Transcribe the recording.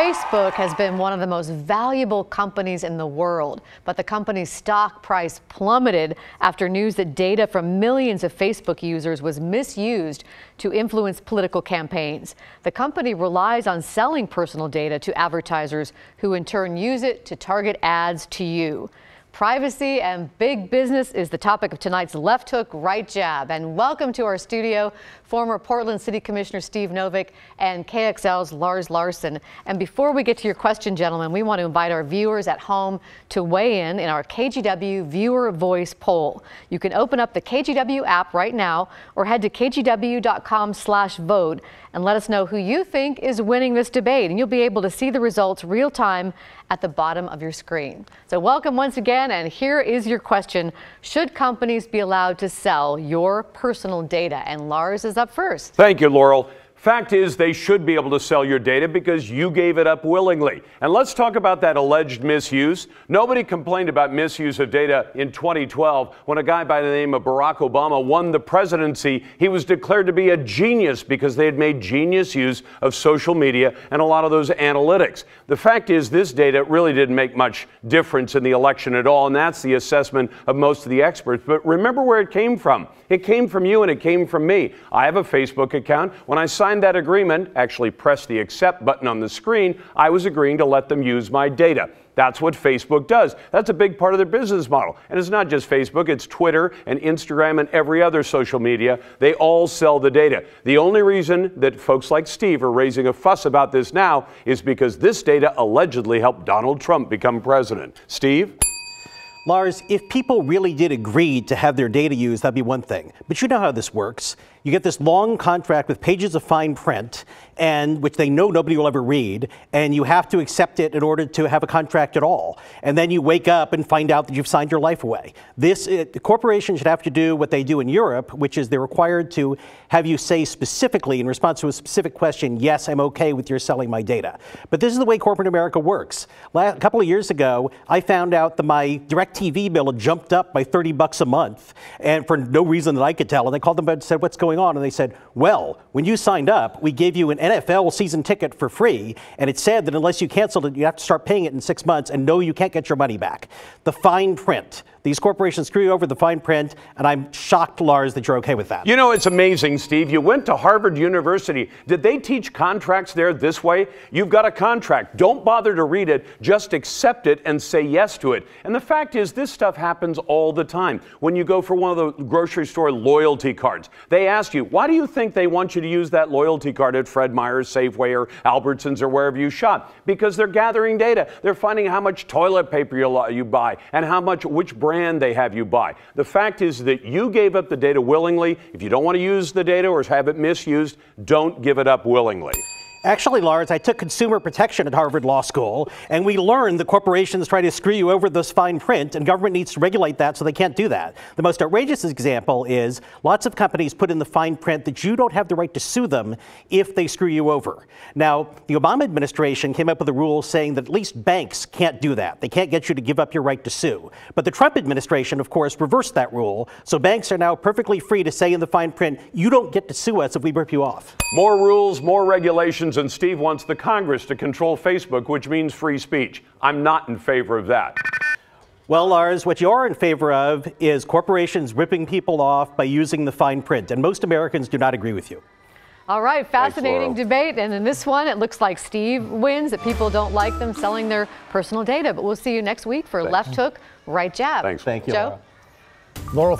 Facebook has been one of the most valuable companies in the world, but the company's stock price plummeted after news that data from millions of Facebook users was misused to influence political campaigns. The company relies on selling personal data to advertisers who in turn use it to target ads to you. Privacy and big business is the topic of tonight's Left Hook, Right Jab. And welcome to our studio, former Portland City Commissioner Steve Novick and KXL's Lars Larson. And before we get to your question, gentlemen, we want to invite our viewers at home to weigh in our KGW Viewer Voice poll. You can open up the KGW app right now or head to kgw.com/vote and let us know who you think is winning this debate. And you'll be able to see the results real time at the bottom of your screen. So welcome once again, and here is your question. Should companies be allowed to sell your personal data? And Lars is up first. Thank you, Laurel. Fact is, they should be able to sell your data because you gave it up willingly. And let's talk about that alleged misuse. Nobody complained about misuse of data in 2012 when a guy by the name of Barack Obama won the presidency. He was declared to be a genius because they had made genius use of social media and a lot of those analytics. The fact is, this data really didn't make much difference in the election at all, and that's the assessment of most of the experts. But remember where it came from. It came from you and it came from me. I have a Facebook account. When I signed that agreement, actually pressed the accept button on the screen, I was agreeing to let them use my data. That's what Facebook does. That's a big part of their business model. And it's not just Facebook, it's Twitter and Instagram and every other social media. They all sell the data. The only reason that folks like Steve are raising a fuss about this now is because this data allegedly helped Donald Trump become president. Steve? Lars, if people really did agree to have their data used, that'd be one thing. But you know how this works. You get this long contract with pages of fine print, and which they know nobody will ever read, and you have to accept it in order to have a contract at all. And then you wake up and find out that you've signed your life away. The corporation should have to do what they do in Europe, which is they're required to have you say specifically, in response to a specific question, yes, I'm okay with your selling my data. But this is the way corporate America works. A couple of years ago, I found out that my DirecTV bill had jumped up by $30 a month, and for no reason that I could tell. And I called them and said, what's going on? And they said, well, when you signed up, we gave you an NFL season ticket for free, and it said that unless you canceled it, you have to start paying it in 6 months, and no, you can't get your money back. The fine print. These corporations screw you over the fine print, and I'm shocked, Lars, that you're okay with that. You know, it's amazing, Steve. You went to Harvard University. Did they teach contracts there this way? You've got a contract. Don't bother to read it. Just accept it and say yes to it. And the fact is, this stuff happens all the time. When you go for one of the grocery store loyalty cards, they ask you, why do you think they want you to use that loyalty card at Fred Meyer's, Safeway, or Albertsons, or wherever you shop? Because they're gathering data. They're finding how much toilet paper you buy and which brand they have you buy. The fact is that you gave up the data willingly. If you don't want to use the data or have it misused, don't give it up willingly. Actually, Lars, I took consumer protection at Harvard Law School, and we learned that corporations try to screw you over this fine print, and government needs to regulate that so they can't do that. The most outrageous example is lots of companies put in the fine print that you don't have the right to sue them if they screw you over. Now, the Obama administration came up with a rule saying that at least banks can't do that. They can't get you to give up your right to sue. But the Trump administration, of course, reversed that rule, so banks are now perfectly free to say in the fine print, you don't get to sue us if we rip you off. More rules, more regulations, and Steve wants the Congress to control Facebook, which means free speech. I'm not in favor of that. Well, Lars, what you are in favor of is corporations ripping people off by using the fine print, and most Americans do not agree with you. All right, fascinating debate, and in this one, it looks like Steve wins, that people don't like them selling their personal data. But we'll see you next week for Left Hook, Right Jab. Thanks. Thank you, Joe. Laurel.